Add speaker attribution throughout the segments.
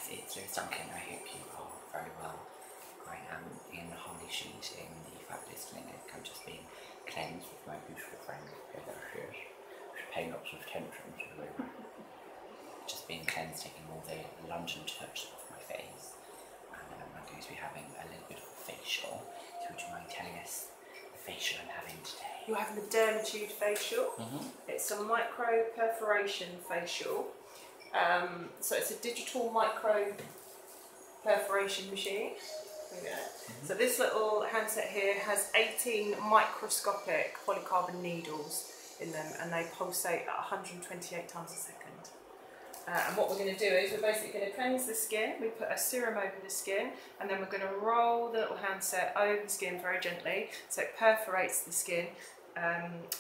Speaker 1: guys, it's Lewis-duncan. I hope you are very well. I am in holy shoot in the fabulous clinic. I'm just being cleansed with my beautiful friend over here. She's paying lots of attention to the room. Just being cleansed, taking all the London touch off my face. And I'm going to be having a little bit of a facial. So would you mind telling us the facial I'm having today?
Speaker 2: You're having the dermatude facial. It's a micro perforation facial. So it's a digital micro perforation machine. So this little handset here has 18 microscopic polycarbon needles in them, and they pulsate at 128 times a second. And what we're going to do is we're basically going to cleanse the skin. We put a serum over the skin, and then we're going to roll the little handset over the skin very gently, so it perforates the skin.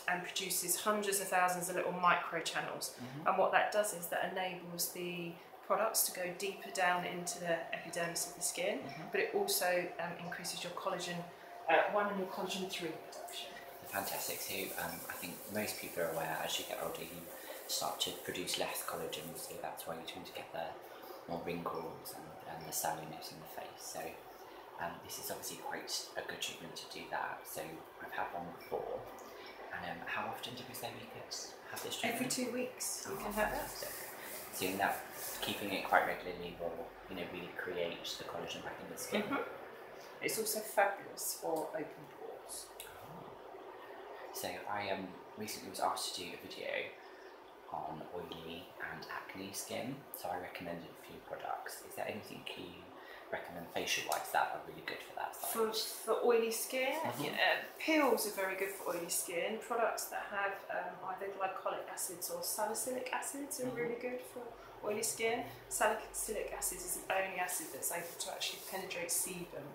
Speaker 2: And produces hundreds of thousands of little micro channels. And what that does is that enables the products to go deeper down into the epidermis of the skin, but it also increases your collagen 1 and your collagen 3 production.
Speaker 1: Fantastic. So I think most people are aware as you get older you start to produce less collagen, so that's why you tend to get the more wrinkles and the sallowness in the face. So this is obviously quite a good treatment to do that. So I've had one before. And how often do we say we could have this treatment?
Speaker 2: Every 2 weeks you can have it.
Speaker 1: So that keeping it quite regularly will, really create the collagen back in the skin.
Speaker 2: It's also fabulous for open pores.
Speaker 1: So I recently was asked to do a video on oily and acne skin. So I recommended a few products. Is there anything you recommend facial-wise that are really good for that side?
Speaker 2: For oily skin, peels are very good for oily skin. Products that have either glycolic acids or salicylic acids are really good for oily skin. Salicylic acids is the only acid that's able to actually penetrate sebum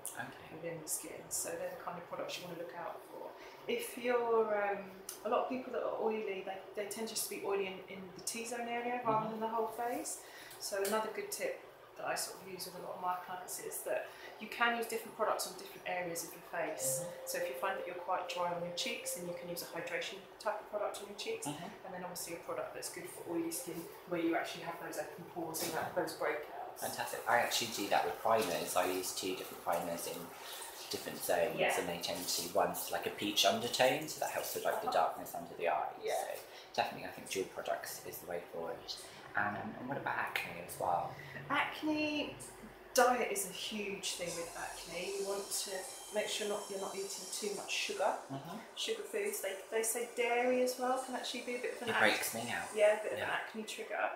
Speaker 2: within the skin. So they're the kind of products you want to look out for. If you're, a lot of people that are oily, they tend just to be oily in the T-zone area rather than the whole face. So another good tip that I sort of use with a lot of my clients is that you can use different products on different areas of your face. So if you find that you're quite dry on your cheeks, then you can use a hydration type of product on your cheeks, and then obviously a product that's good for oily skin where you actually have those open pores and those breakouts.
Speaker 1: Fantastic. I actually do that with primers. I use 2 different primers in different zones, and they tend to, one's like a peach undertone, so that helps with like the darkness under the eyes. So definitely I think dual products is the way forward. And what about acne as well?
Speaker 2: Acne, diet is a huge thing with acne. You want to make sure you're not eating too much sugar. Sugar foods, they say dairy as well can actually be a bit of an
Speaker 1: breaks me out.
Speaker 2: Yeah, a bit of an acne trigger.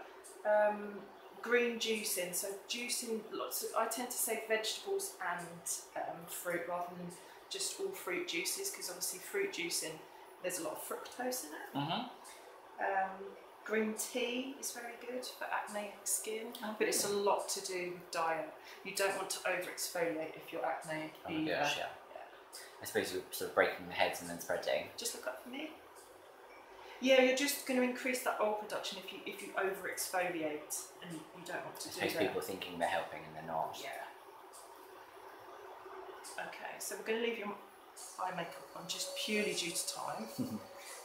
Speaker 2: Green juicing, so juicing lots of, I tend to say vegetables and fruit rather than just all fruit juices, because obviously fruit juicing, there's a lot of fructose in it. Green tea is very good for acneic skin, but it's a lot to do with diet. You don't want to over exfoliate if you're acneic either.
Speaker 1: I suppose you're sort of breaking the heads and then spreading.
Speaker 2: Just look up for me. Yeah, you're just going to increase that oil production if you over exfoliate, and you don't want to do that.
Speaker 1: People thinking they're helping and they're not.
Speaker 2: Okay, so we're going to leave your eye makeup on just purely due to time.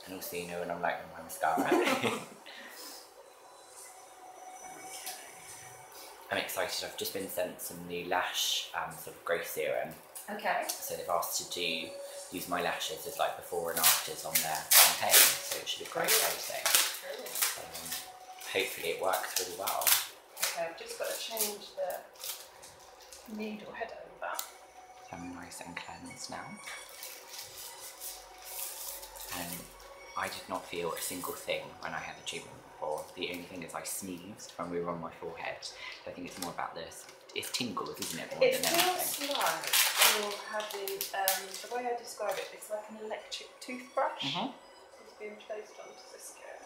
Speaker 1: And also, when I'm like my mascara. I'm excited. I've just been sent some new lash sort of growth serum. So they've asked to use my lashes as like before and afters on their campaign, so it should be great rating. Hopefully it works really well.
Speaker 2: Okay, I've just got to change the needle head over.
Speaker 1: So I'm nice and cleansed now. And I did not feel a single thing when I had the treatment before. The only thing is I sneezed when we were on my forehead. So I think it's more about this. It's tingles, isn't it, more than anything?
Speaker 2: It feels like you're having, the way I describe it, it's like an electric toothbrush. It's being placed onto the skin.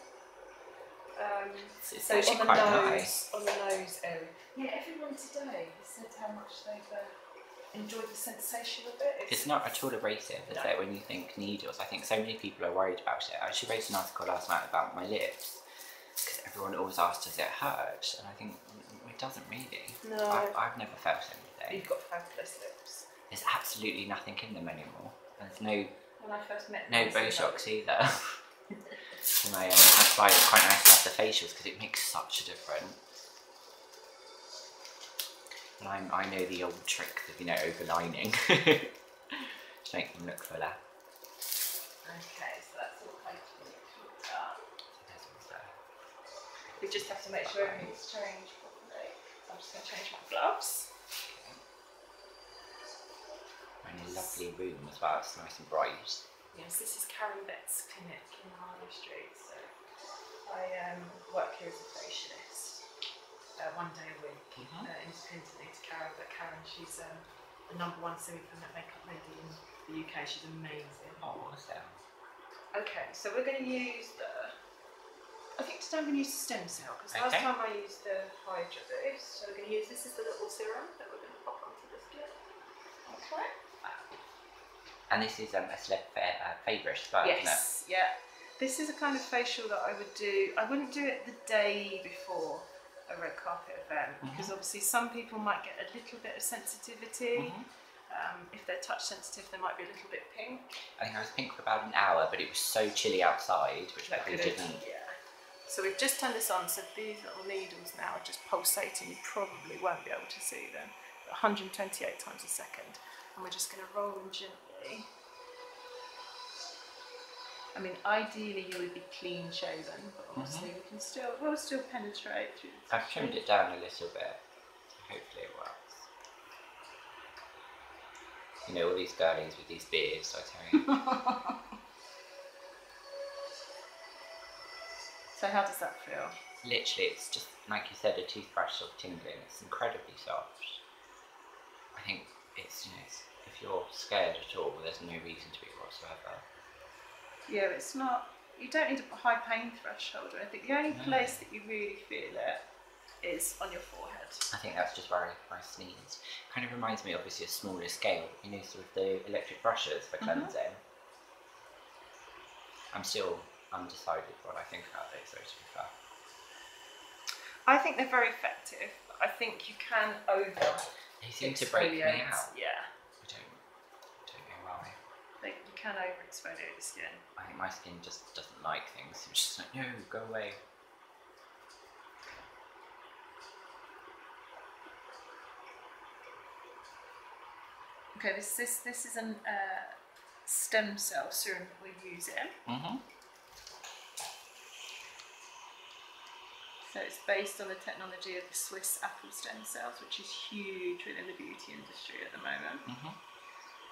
Speaker 1: It's
Speaker 2: so
Speaker 1: actually
Speaker 2: on
Speaker 1: quite
Speaker 2: the nose,
Speaker 1: nice.
Speaker 2: on the nose area. Yeah, everyone today has said how much they've enjoyed the sensation of it.
Speaker 1: It's not at all abrasive, is it, when you think needles? I think so many people are worried about it. I actually wrote an article last night about my lips, because everyone always asks, does it hurt? And I think it doesn't really.
Speaker 2: No.
Speaker 1: I've never felt anything.
Speaker 2: You've got fabulous lips.
Speaker 1: There's absolutely nothing in them anymore. There's no,
Speaker 2: when I first met
Speaker 1: no Botox either. That's why it's quite nice to have the facials, because it makes such a difference. I know the old trick of, you know, overlining to make them look fuller.
Speaker 2: Okay, so that's all hopefully done. We just have to make sure everything's changed properly. I'm just going to change my gloves.
Speaker 1: We're in a lovely room as well, it's nice and bright.
Speaker 2: Yes, this is Karen Bett's clinic in Harley Street, so I work here as a facialist 1 day a week, independently to Karen, but Karen, she's the #1 semi-permanent makeup lady in the UK, she's amazing.
Speaker 1: Oh, what's that?
Speaker 2: Okay, so we're going to use I think today I'm going to use the stem cell, because last time I used the Hydra Boost, so we're going to use, this is the little serum that we're going to pop onto the skin. Okay.
Speaker 1: And this is a celeb favourite as well, isn't it?
Speaker 2: Yes, yeah. This is a kind of facial that I would do, I wouldn't do it the day before a red carpet event, because obviously some people might get a little bit of sensitivity. If they're touch sensitive, they might be a little bit pink.
Speaker 1: I think I was pink for about an hour, but it was so chilly outside, which probably didn't.
Speaker 2: Yeah. So we've just turned this on, so these little needles now are just pulsating. You probably won't be able to see them. 128 times a second. And we're just going to roll them gently. I mean, ideally you would be clean shaven, but obviously we can we'll still penetrate through the
Speaker 1: I've trimmed it down a little bit, so hopefully it works. You know, all these girlies with these beards, I tell you.
Speaker 2: So how does that feel?
Speaker 1: Literally, it's just, like you said, a toothbrush sort of tingling. It's incredibly soft. I think it's, you know, if you're scared at all, there's no reason to be whatsoever.
Speaker 2: Yeah, it's not, you don't need a high pain threshold or anything. The only place that you really feel it is on your forehead.
Speaker 1: I think that's just where I sneeze. Kind of reminds me, obviously, a smaller scale, you know, sort of the electric brushes for cleansing. I'm still undecided what I think about those, though, to be fair.
Speaker 2: I think they're very effective. I think you can
Speaker 1: They seem to break me out.
Speaker 2: Yeah.
Speaker 1: I don't know why.
Speaker 2: You can over-exfoliate the skin.
Speaker 1: I think my skin just doesn't like things. It's just like, no, go away.
Speaker 2: Okay, this is a stem cell serum that we're using. So it's based on the technology of the Swiss apple stem cells, which is huge within the beauty industry at the moment.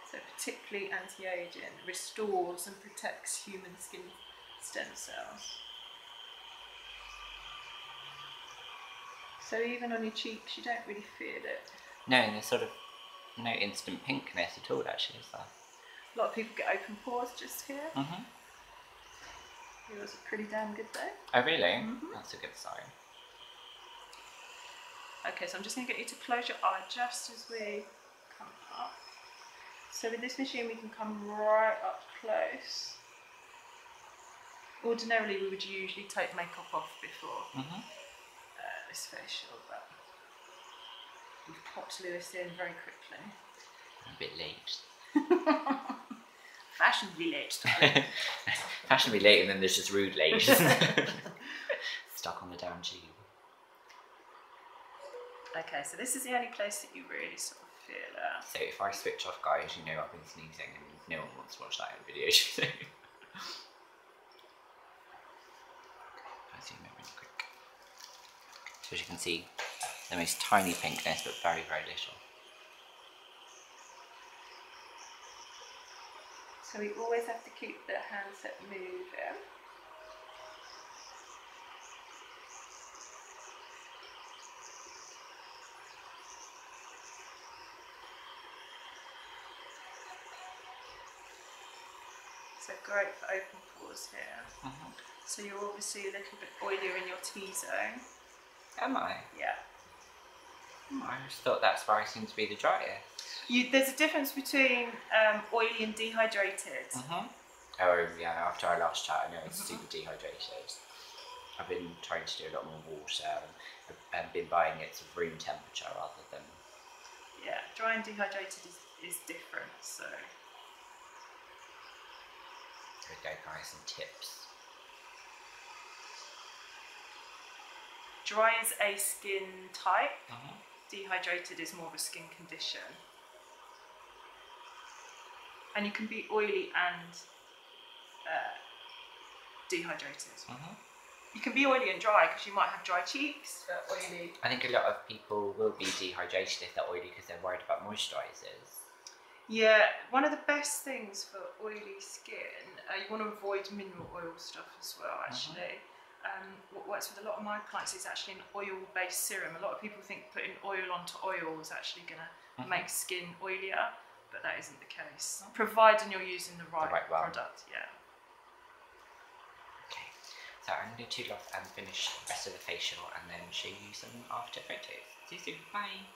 Speaker 2: So particularly anti-aging, restores and protects human skin stem cells. So even on your cheeks, you don't really feel it.
Speaker 1: No, and there's sort of no instant pinkness at all, actually, is there?
Speaker 2: A lot of people get open pores just here. Yours are pretty damn good though.
Speaker 1: Oh really? That's a good sign.
Speaker 2: Okay, so I'm just going to get you to close your eye just as we come up. So with this machine we can come right up close. Ordinarily we would usually take makeup off before this facial, but we've popped Lewis in very quickly.
Speaker 1: I'm a bit late.
Speaker 2: Fashionably late.
Speaker 1: Fashionably late, and then there's just rude late. Stuck on the down tube.
Speaker 2: Okay, so this is the only place that you really sort of feel it.
Speaker 1: So if I switch off, guys, you know I've been sneezing and no one wants to watch that in video. So. I'll zoom in really quick. So as you can see, the most tiny pinkness, but very, very little.
Speaker 2: So we always have to keep the handset moving. So great for open pores here. So you're obviously a little bit oilier in your T-zone.
Speaker 1: Am I?
Speaker 2: Yeah.
Speaker 1: I just thought that's where I seem to be the driest.
Speaker 2: There's a difference between oily and dehydrated.
Speaker 1: Oh yeah, after our last chat I know it's super dehydrated. I've been trying to do a lot more water and I've been buying it to room temperature rather than...
Speaker 2: Yeah, dry and dehydrated is different, so...
Speaker 1: Here we go guys, some tips.
Speaker 2: Dry is a skin type, Dehydrated is more of a skin condition. And you can be oily and dehydrated. You can be oily and dry because you might have dry cheeks, but oily.
Speaker 1: I think a lot of people will be dehydrated if they're oily because they're worried about moisturisers.
Speaker 2: Yeah, one of the best things for oily skin, you want to avoid mineral oil stuff as well, actually. What works with a lot of my clients is actually an oil-based serum. A lot of people think putting oil onto oil is actually going to make skin oilier, but that isn't the case. Providing you're using the right product, yeah.
Speaker 1: Okay, so I'm going to tool off and finish the rest of the facial and then show you some after photos. See you soon, bye!